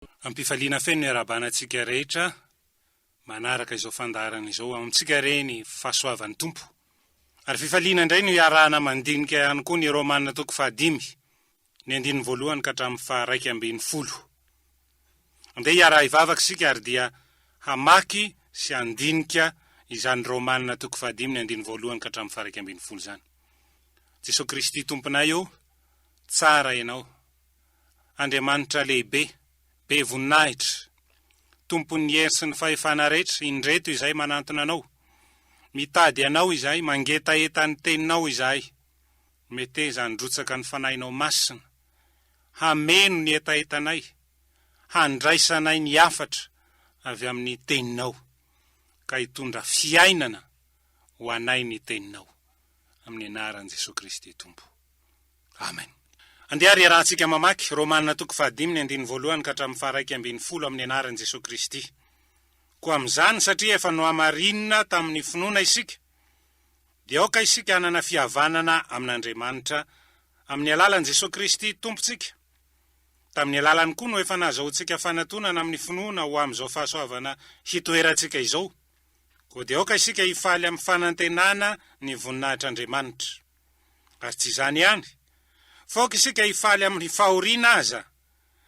Ampifaliana feno ny arabanantsika rehetra manaraka izao fandarana izao amintsika reny fahasoavan'ny tompo. Ary fifaliana indray no iarahana mandinika ihany koa ny Romanina 5 ny andininy voalohany ka hatramin'ny faha 2:10. Andeha iaraha ivavaka sika ary dia hamaky sy andinika izany Romanina 5 ny andininy voalohany ka hatramin'ny faha 2:10 zany. Jesosy Kristy tomponay io, tsara ianao, Andriamanitra lehibe, be voninahitra, tompon'ny hery sy ny fahefana rehetra, indreto izay manantona anao, mitady anao izay, mangetaeta ny teninao izay, meteza handrotsaka ny fanahinao masina, hameno ny etaetanay, handraisanay ny afatra avy amin'ny teninao, ka hitondra fiainana ho anay ny teninao, amin'ny anaran'i Jesosy Kristy tompo. Amen. Andiary iarahantsika mamaky Romanina 5 ny andininy voalohany ka hatramin'ny faha 2:10 amin'ny anaran'i Jesosy Kristy. Koa amin'izany satria efa nohamarinina tamin'ny finoana isika, dia aoka isika hanana fihavanana amin'Andriamanitra amin'ny alalan'i Jesosy Kristy tompontsika. Tamin'ny alalany koa no efa nahazoantsika fanatonana amin'ny finoana ho amin'izao fahasoavana hitoerantsika izao. Koa dia aoka isika hifaly amin'ny fanantenana ny voninahitr'Andriamanitra. Ary tsy izany ihany, faoka isika hifaly amin'ny fahoriana aza,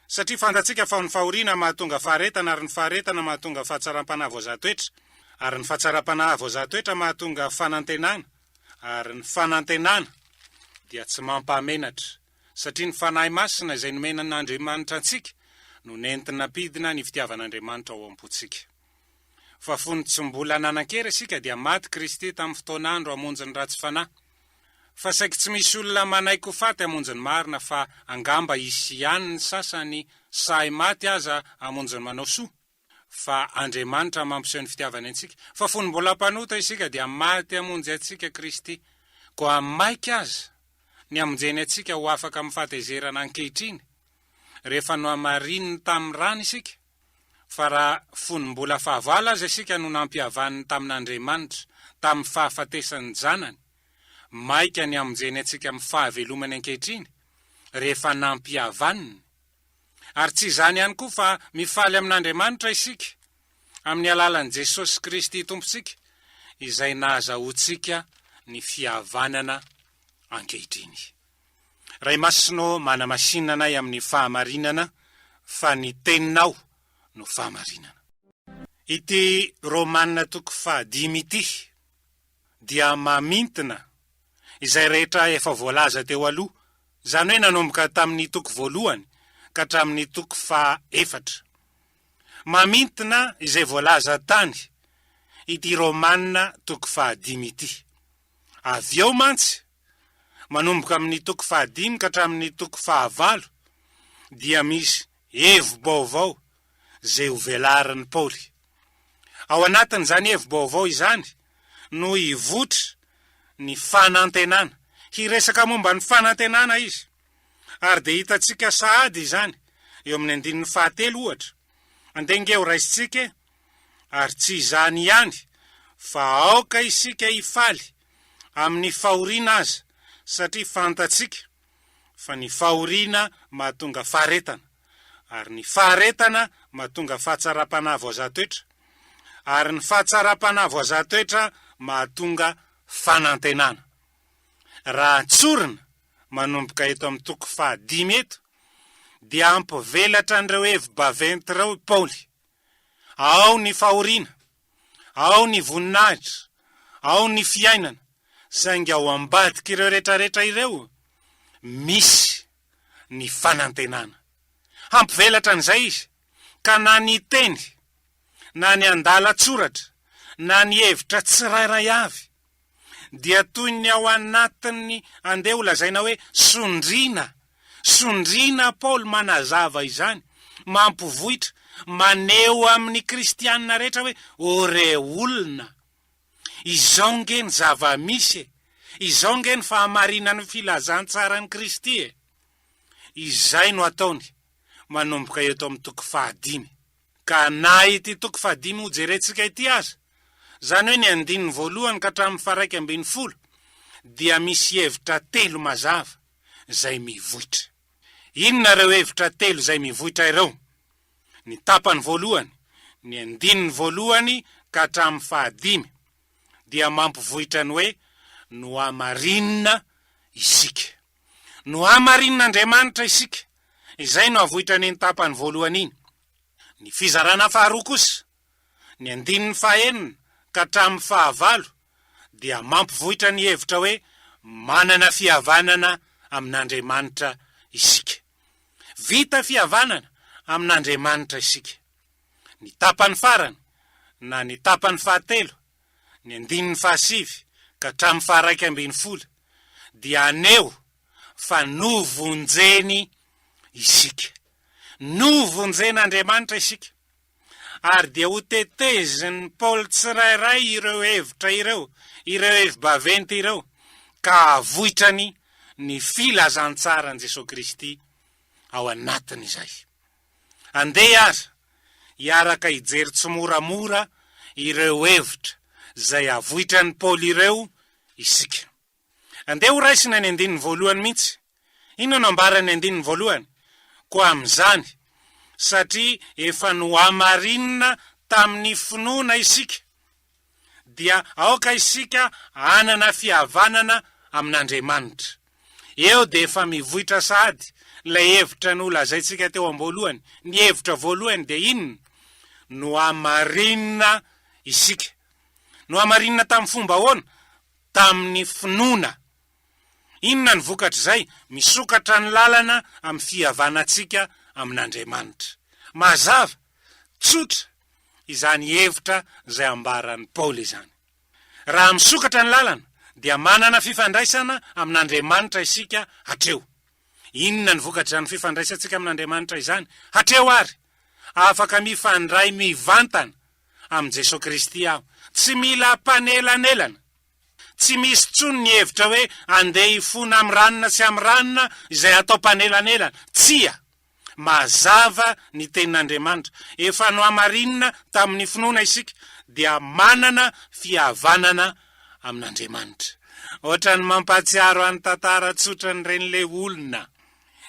satria fantatsika fa ny fahoriana mahatonga faharetana, ary ny faharetana mahatonga fahatsaram-panahy voazatoetra, ary ny fahatsaram-panahy voazatoetra mahatonga fanantenana, ary ny fanantenana dia tsy mampahamenatra, satria ny fanahy masina izay nomenan'Andriamanitra antsika no nentina pidina ny fitiavan'Andriamanitra ao am-potsika. Fa fony tsy mbola nanan-kery isika dia maty Kristy tamin'ny fotoanandro hamonjy ny ratsy fanahy. Fa saika tsy misy olona manaiko ho faty hamonjy ny marina, fa angamba isy ihany ny sasany sahy maty aza hamonjy ny manao soa. Fa Andriamanitra mampiseho ny fitiavany antsika. Fa fony mbola mpanota isika dia maty hamonjy antsika Kristy. Koa maika aza ny hamonjeny antsika ho afaka amin'ny fahatezerana ankehitriny, rehefa nohamarininy tamin'ny rano isika. Fa raha fony mbola fahavala aza isika no nampihavaniny tamin'Andriamanitra tamin'ny fahafatesany zanany, maika ny hamonjeny antsika amin'ny fahavelomany ankehitriny rehefa nampihavaniny. Ary tsy izany ihany koa fa mifaly amin'Andriamanitra isika amin'ny alalan'i Jesosy Kristy tompontsika, izay nahazahoantsika ny fihavanana ankehitriny. Ray masino manamasinana anay amin'ny fahamarinana, fa ny teninao no fahamarinana. Ity Romanina 5 ity dia mamintina izay rehetra efa voalaza teo aloha, zany hoe nanomboka tamin'ny 1 voalohany ka hatramin'ny 4. Mamintina izay voalaza tany ity Romanina 5 ity. Avy eo mantsy, manomboka amin'ny 5 ka hatramin'ny 9 dia misy hevi-baovao zay ho velarin'ny Paoly. Ao anatiny zany hevi-baovao izany no hivotra ny fanantenana, hiresaka momba ny fanantenana izy. Ary dia hitatsika sahady izany eo amin'ny andininy 7 ohatra. Andengeo raisitsika, ary tsy izany ihany, fa aoka isika hifaly amin'ny fahoriana aza, satria fantatsika fa ny fahoriana mahatonga faharetana, ary ny faharetana mahatonga fahatsara-panahy voazatoetra, ary ny fahatsara-panahy voazatoetra mahatonga fanantenana. Raha tsorina manomboka eto amin'ny 5 eto, dia ampivelatra an'ireo hevi-baventy ireo Paoly. Ao ny fahoriana, ao ny voninahitra, ao ny fiainana, saingy ao ambadika ireo rehetrarehetra ireo misy ny fanantenana. Hampivelatra an'izay izy, ka na ny teny, na ny andalatsoratra, na ny hevitra tsirairay avy, dia toy ny ao anatiny andeha ho lazaina hoe sondrina Paoly manazava izany, mampivohitra, maneho amin'ny kristianina rehetra hoe ore olona, izao nge ny zava-misy, izao nge ny fahamarinany filazantsara ny Kristy. Izay no ataony manomboka eto amin'ny 5. Ka na ity 5 ho jerentsika ity aza, zany hoe ny andininy voalohany ka hatramin'ny faha 2:10, dia misy hevitra 3 mazava zay mivoitra. Inona reo hevitra 3 zay mivoitra ireo? ny tapany voalohany, ny andininy voalohany ka hatramin'ny fahadimy dia mampivohitra ny hoe no amarinina isika. No amarinina Andriamanitra isika, izay no avohitra ny tapany voalohany iny. Ny fizarana faharoa kosa, ny andininy fahaenina ka hatramin'ny fahavalo dia mampivohitra ny hevitra hoe manana fihavanana amin'Andriamanitra isika. Vita fihavanana amin'Andriamanitra isika. Ny tapany farany na ny tapany fahatelo, ny andininy fahasivy ka hatramin'ny faharaiky ambin'ny folo dia aneo fa novonjeny isika. Novonjen'Andriamanitra isika. Ary dia ho teteziny Paoly tsirairay ireo hevitra ireo hevi-baventy ireo ka avoitrany ny filazantsarany Jesosy Kristy ao anatiny izay. Andeha aza iaraka ijery tsy moramora ireo hevitra zay avoitrany Paoly ireo isika. Andeha ho raisina ny andininy voalohany mihitsy. Inona no ambarany andininy voalohany? Koa am'izany, satria efa no amarinina tamin'ny finoana isika, dia aoka isika anana fihavanana amin'Andriamanitra. Eo de efa mivoitra sady lay hevitra no lazaitsika teo am-boalohany. Ny hevitra voalohany de inona? No amarinina isika. No amarinina tamin'ny fomba ahoana? Tamin'ny finoana. Inona ny vokatra zay? Misokatra ny lalana amin'ny fihavanantsika amin'Andriamanitra. Mazava, tsotra izany hevitra zay ambaran'ny Paoly izany. Raha misokatra ny lalana dia manana fifandraisana amin'Andriamanitra isika hatreo. Inona ny vokatra ny fifandraisantsika amin'Andriamanitra izany? Hatreo ary afaka mifandray mivantana amin'i Jesosy Kristy aho. Tsy mila panelanelana. Tsy misy tsony ny hevitra hoe andeha hifona amin'ny ranona sy amin'ny ranona izay atao panelanelana. Tsia, mazava ny tenin'Andriamanitra. Efa no amarinina tamin'ny finoana isika dia manana fihavanana amin'Andriamanitra. Ohatra ny mampatsiaro an'ny tantara tsotra ny ren'le olona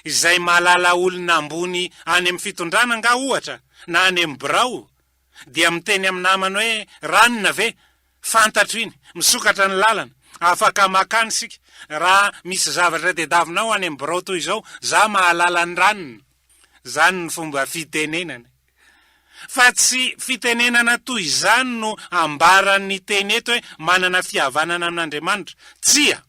izay malala olona ambony any amin'ny fitondrana nga ohatra na any amin'ny birao, dia miteny amin'ny namany hoe ranona ve? Fantatro iny, misokatra ny lalana, afaka makany sika. Raha misy zavatra tediavinao any amin'ny birao toy izao, za mahalala ny ranona. Zany ny fomba fitenenana. Fa tsy fitenenana toy izany no ambaran'ny teny eto hoe manana fihavanana amin'Andriamanitra. Tsia,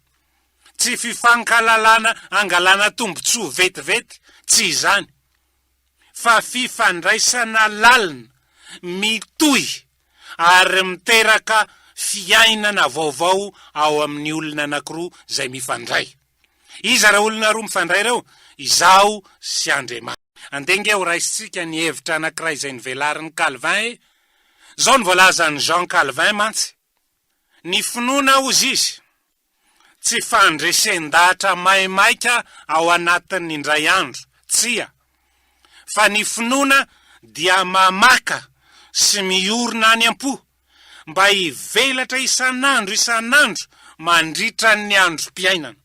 tsy fifankalalana angalana tombotsoa vetivety, tsy izany. Fa fifandraisana lalina, mitohy, ary miteraka fiainana vaovao ao amin'ny olona anankiroa zay mifandray. Iza raha olona roa mifandray reo? Izao sy Andriamanitra. Andenge ho raisitsika ny hevitra anankiray izay nivelarin'ny Calvin. Zao ny voalazan'ny Jean Calvin mantsy. Ny finoana ozy izy tsy fandresen-dahatra maimaika ao anatin'ny indray andro. Tsia. Fa ny finoana dia mamaka sy miorina any am-po mba hivelatra isan'andro mandritra ny androm-piainana.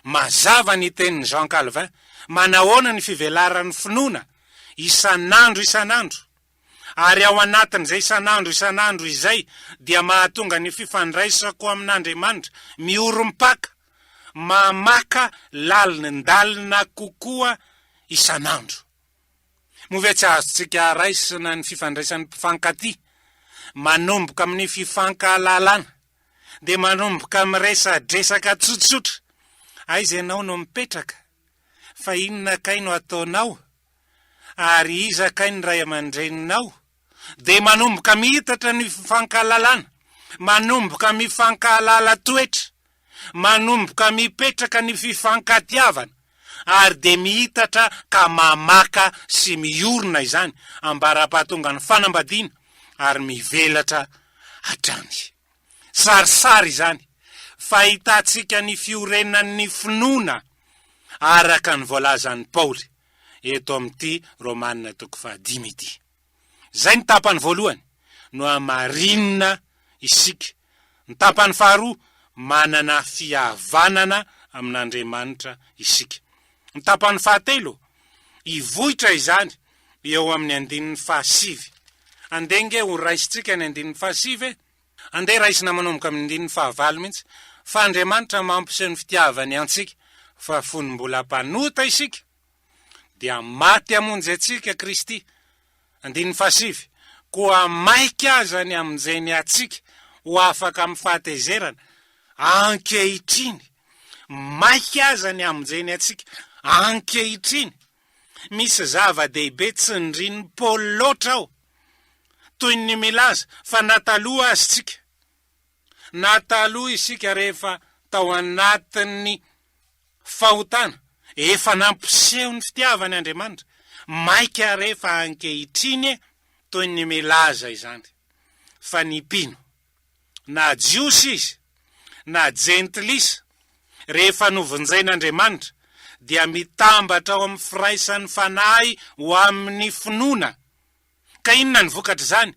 Mazava ny tenin'ny Jean Calvin. Manahoana ny fivelaran'ny finoana isan'andro. Ary ao anatin'izay isan'andro izay dia mahatonga ny fifandraisako amin'Andriamanitra mioro-mipaka, mamaka lalindalina kokoa isan'andro. Move tsy azontsika raisina ny fifandraisan'ny mpifankaty, manomboka amin'ny fifankalalana, de manomboka amin'ny resadresaka tsotsotra. Aiza ianao no mipetraka? Fa inona kay no ataonao? Ary iza kay ny ray aman-dreninao? De manomboka mihitatra ny fifankalalana, manomboka mifankalala toetra, manomboka mipetraka ny fifankatiavana, ary de mihitatra ka mamaka sy miorina izany ambara-pahatonga ny fanambadiana ary mivelatra hatrany. Sarisary izany, fahitatsika ny fiorenan'ny finoana araka ny voalazan'ny Paoly eto amin'ity Romanina 5:10. Zay ny tapany voalohany, no amarinina isika. Ny tapany faharoa, manana fihavanana amin'Andriamanitra isika. Ny tapany fahatelo, ivohitra izany eo amin'ny 15. Andenge ho raisitsika ny 15. Andeha raisina manomboka amin'ny 15 mihitsy. Fa Andriamanitra mampiseho ny fitiavany antsika fa fony mbola mpanota isika dia maty hamonjy atsika Kristy. 15. Koa maika azany amin'izay atsika ho afaka amin'ny fahatezerana ankehitriny. Maika azany amin'izay atsika ankehitriny. Misy zava-dehibe tsy ndrin'ny Paoly loatra ao toy ny milaza fa nataloha azy tsika. Nataloha isika rehefa tao anatin'ny fahotana efa nampiseho ny fitiavany Andriamanitra. Maika rehefa ankehitriny toy ny milaza izany. Fa ny mpino na jiosy izy na jentilisa rehefa novonjain'Andriamanitra dia mitambatra ao amin'ny firaisan'ny fanahy ho amin'ny finoana. Ka inona ny vokatra zany?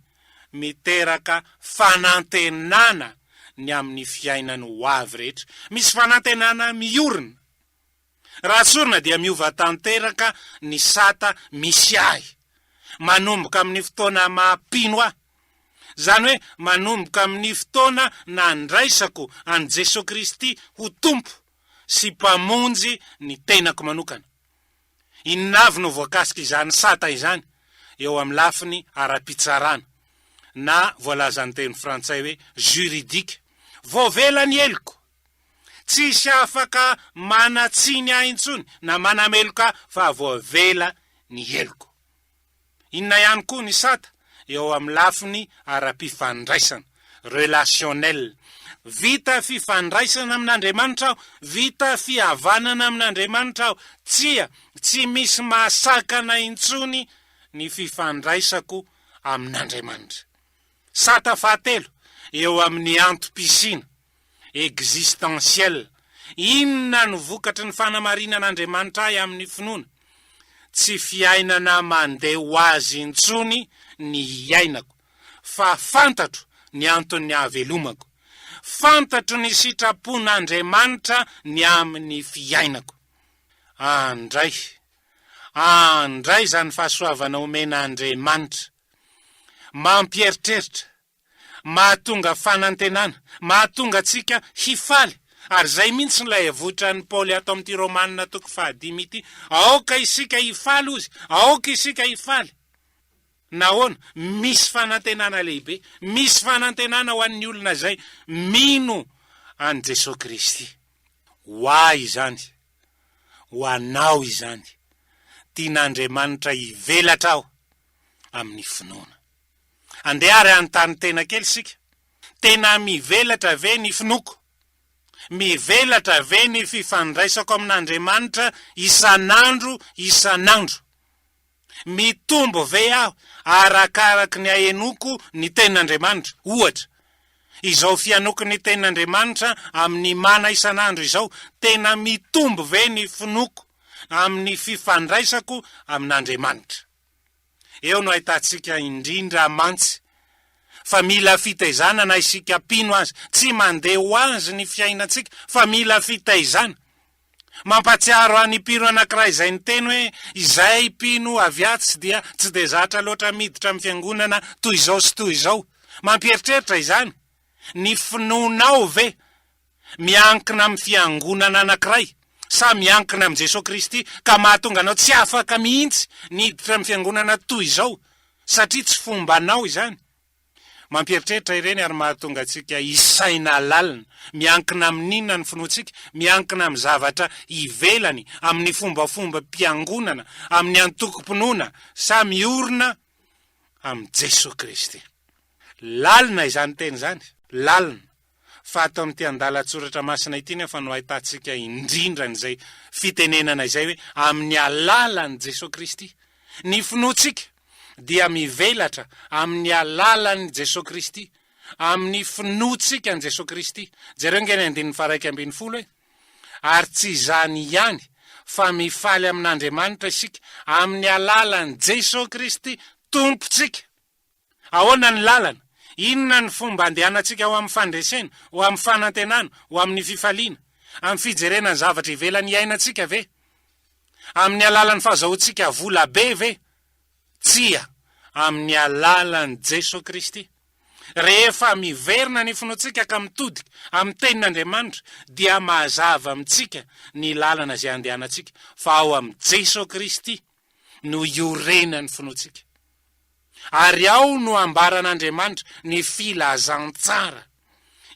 Miteraka fanantenana ny amin'ny fiainany ho avy rehetra. Misy fanantenana miorina. Raha tsorina dia miova tanteraka ny sata misy ahy. Manomboka amin'ny fotoana mampino ahy. Zany hoe manomboka amin'ny fotoana nandraisako an Jesosy Kristy ho tompo sy mpamonjy ny tenako manokana. Inona avy no voakasika izany sata izany? Eo amin'ny lafiny ara-pitsarana na voalazan'ny teny frantsay hoe juridique. Voavela ny heliko. Tsisy afaka manatsiny ahy intsony na manameloka fa voavela ny heliko. Inona ihany koa ny sata? Eo amin'ny lafiny ara-pifandraisana relationnel. Vita fifandraisana amin'Andriamanitra aho, vita fihavanana amin'Andriamanitra aho, tsy misy mahasakana intsony ny fifandraisako amin'Andriamanitra. Sata fahatelo eo amin'ny antom-pisina existentiel. Inona no vokatry ny fanamarinan'Andriamanitra ahy amin'ny finoana? Tsy fiainana mandeha ho azy intsony ny iainako, fa fantatro ny antony havelomako. Fantatro ny sitrapon'Andriamanitra ny amin'ny fiainako. Andray zany fahasoavana omen'Andriamanitra. Mampieritreritra, mahatonga fanantenana, mahatonga tsika hifaly. Ary zay mihitsy nilay votran'ny Paoly ato amin'ity Romanina 5 ity. Aoka isika hifaly ozy, aoka isika hifaly. Nahoana? Misy fanantenana lehibe, misy fanantenana ho an'ny olona zay mino an Jesosy Kristy. Ho ahy izany, ho anao izany, tian'Andriamanitra hivelatra aho amin'ny finoana. Andeha ary anontany tena kely sika. Tena mivelatra ve ny finoko? Mivelatra ve ny fifandraisako amin'Andriamanitra isanandro? Mitombo ve aho arakaraky ny ahenoko ny ten'Andriamanitra? Ohatra, izao fianoko ny ten'Andriamanitra amin'ny mana isanandro izao, tena mitombo ve ny finoko amin'ny fifandraisako amin'Andriamanitra? Eo no ahitantsika indrindra mantsy fa mila fitaizana na isika pino azy. Tsy mandeha ho azy ny fiainantsika fa mila fitaizana. Mampatsiaro any pino anankiray izay ny teny hoe izay pino aviatsy dia tsy de zatra loatra miditra amin'ny fiangonana toy izao sy toy izao. Mampieritreritra izany. Ny finoanao ve miankina amin'ny fiangonana anankiray sa miankina amin'ny Jesosy Kristy ka mahatonga anao tsy afaka mihitsy niditra amin'ny fiangonana toy izao satria tsy fombanao izany? Mampieritreritra ireny ary mahatonga antsika isaina lalina, miankina amin'inona ny finoantsika, miankina amin'ny zavatra ivelany, amin'ny fombafomba mpiangonana, amin'ny antokom-pinoana, sa miorina amin'ny Jesosy Kristy. Lalina izany teny zany, lalina. Fa ato amin'ity andalatsoratra masina ity nefa no ahitantsika indrindra n'izay fitenenana izay hoe amin'ny alalan'i Jesosy Kristy. Ny finoantsika dia mivelatra amin'ny alalan'i Jesosy Kristy, amin'ny finoantsika an Jesosy Kristy. Jereo ngeny 1:12 hoe ary tsy izany ihany fa mifaly amin'Andriamanitra isika amin'ny alalan'i Jesosy Kristy tompontsika. Ahoana ny lalana? Inona ny fomba andehanantsika ho amin'ny fandresena, ho amin'ny fanantenana, ho amin'ny fifaliana, amin'ny fijerena ny zavatra ivelany iainantsika ve? Amin'ny alalan'ny fahazahoantsika vola be ve? tsia amin'ny alalan'i Jesosy Kristy. Rehefa miverina ny finoantsika ka mitodika amin'ny tenin'Andriamanitra dia mazava amintsika ny lalana izay andehanantsika fa ao amin'ny Jesosy Kristy no iorenan'ny finoantsika. Ary ao no ambaran'Andriamanitra ny filazantsara.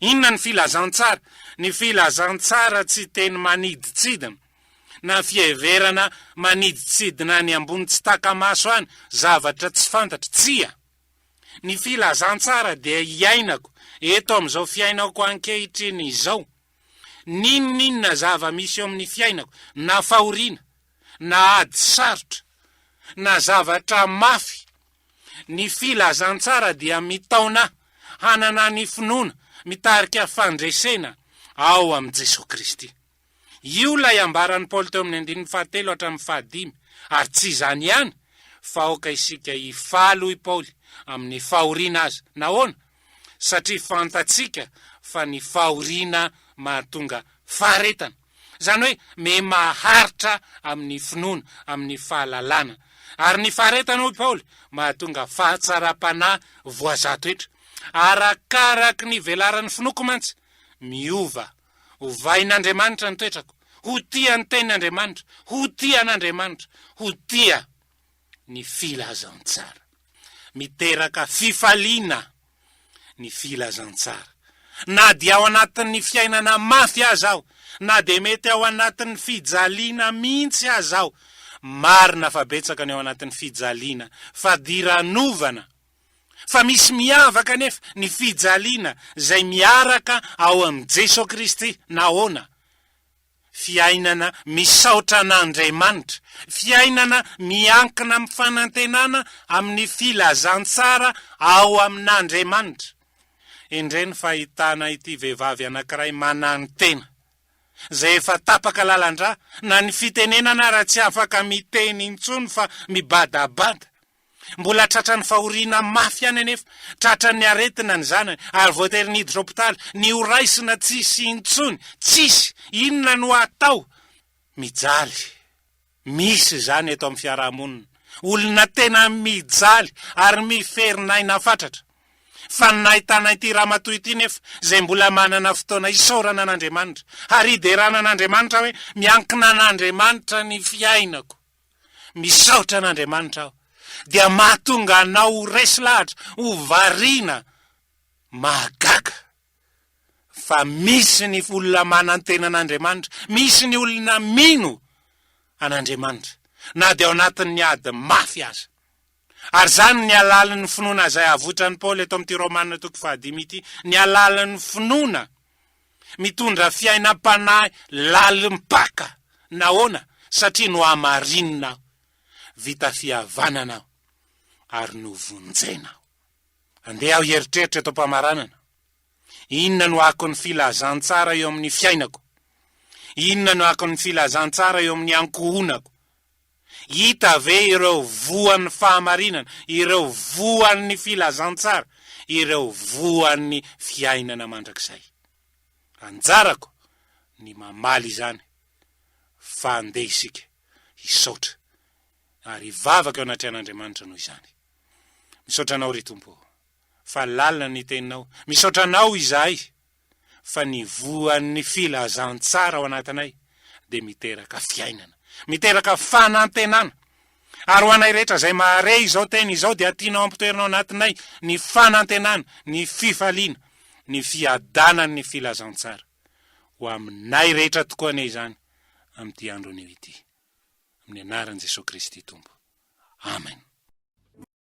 Inona ny filazantsara? Ny filazantsara tsy teny maniditsidina na fieverana maniditsidina ny ambony tsy takamaso any, zavatra tsy fantatra, tsia. Ny filazantsara dia iainako eto amin'izao fiainako ankehitriny izao. Ninona zava-misy eo amin'ny fiainako, na fahoriana, na ady sarotra, na zavatra mafy. Ny filazantsara dia mitaona hanana ny finoana, mitarika fandresena ao amin'ny Jesosy Kristy. Io lay ambaran'i Paoly teo amin'ny 7 hatramin'ny 5, ary tsy izany ihany fa aoka isika ifalo i Paoly amin'ny fahoriana azy. Nahoana? Satria fantatsika fa ny fahoriana mahatonga faharetana. Zany hoe me maharitra amin'ny finoana, amin'ny fahalalana. Ary ny faharetana hoy Paoly mahatonga fahatsara-panahy voazato etra. Arakaraky ny velaran'ny finoko mantsy, miova ovain'Andriamanitra ny toetrako, ho tia ny tenin'Andriamanitra, ho tia an'Andriamanitra, ho tia ny filazantsara. Miteraka fifaliana ny filazantsara. Na dia ao anatin'ny fiainana mafy aza aho, na dia mety ao anatin'ny fijaliana mihitsy aza aho, marina fa betsaka ny ao anatin'ny fijaliana, fa diranovana. Fa misy miavaka nefa ny fijaliana zay miaraka ao amin'ny Jesosy Kristy. Nahoana? Fiainana misaotra an'Andriamanitra, fiainana miankina amin'ny fanantenana amin'ny filazantsara ao amin'Andriamanitra. Indreny fahitana ity vehivavy anankiray manantena, zay efa tapaka lalandra, na ny fitenenana raha tsy afaka miteny intsony fa mibadabada. Mbola tratran'ny fahoriana mafy any anefa, tratran'ny aretina ny zanany, ary voatery niditra hopitaly, ny oraisina tsisy intsony, tsisy inona no atao. Mijaly. Misy zany eto amin'ny fiarahamonina olona tena mijaly ary miferin'aina fatratra. Fa nahitana ity ramatoa ity nefa zay mbola manana fotoana isaorana an'Andriamanitra, ary iderana an'Andriamanitra hoe miankina an'Andriamanitra ny fiainako, misaotra an'Andriamanitra aho, dia mahatonga anao ho resy lahatra, ho variana, mahagaga. Fa misy ny olona manantena an'Andriamanitra, misy ny olona mino an'Andriamanitra, na dia ao anatin'ny ady mafy aza. Ary zany ny alalan'ny finoana zay avotrany Paoly eto amin'ity Romanina 5 ity, ny alalan'ny finoana mitondra fiainam-panahy lalimpaka. Nahoana? Satria no amarinina aho, vita fihavanana aho, ary no vonjena aho. Andeha aho hieritreritra eto am-pamaranana. Inona no ako ny filazantsara eo amin'ny fiainako? Inona no ako ny filazantsara eo amin'ny ankohonako? Hita ve ireo voan'ny fahamarinana, ireo voan'ny filazantsara, ireo voan'ny fiainana mandrakizay? Anjarako ny mamaly izany, fa andeha isika hisaotra, ary hivavaka eo anatrehan'Andriamanitra noho izany. Misaotra anao ry Tompo, fa lalina ny teninao. Misaotra anao izahay, fa ny voan'ny filazantsara ao anatinay dia miteraka fiainana, miteraka fanantenana. Ary ho anay rehetra zay mahare izao teny izao dia tianao ampitoerinao anatinay ny fanantenana, ny fifaliana, ny fiadanany ny filazantsara. Ho aminay rehetra tokoa ane izany amin'ity andro anio ity. Amin'ny anaran'i Jesosy Kristy Tompo. Amen.